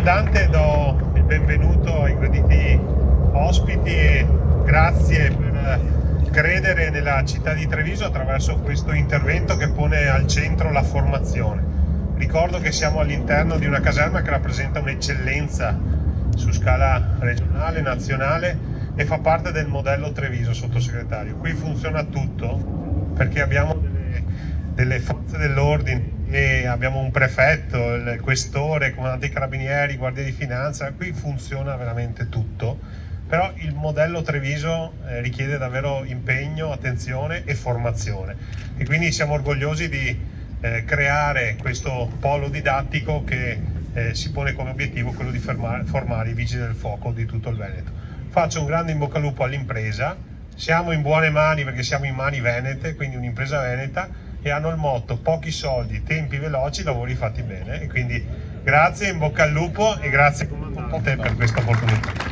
comandante, do il benvenuto ai graditi ospiti e grazie per credere nella città di Treviso attraverso questo intervento che pone al centro la formazione. Ricordo che siamo all'interno di una caserma che rappresenta un'eccellenza su scala regionale, nazionale e fa parte del modello Treviso, sottosegretario. Qui funziona tutto perché abbiamo delle forze dell'ordine e abbiamo un prefetto, il questore, il comandante dei carabinieri, guardia di finanza. Qui funziona veramente tutto, però il modello Treviso richiede davvero impegno, attenzione e formazione, e quindi siamo orgogliosi di creare questo polo didattico che si pone come obiettivo quello di formare i vigili del fuoco di tutto il Veneto. Faccio un grande in bocca al lupo all'impresa, siamo in buone mani perché siamo in mani venete, quindi un'impresa veneta, e hanno il motto pochi soldi, tempi veloci, lavori fatti bene, e quindi grazie, in bocca al lupo e grazie comandante per questa opportunità.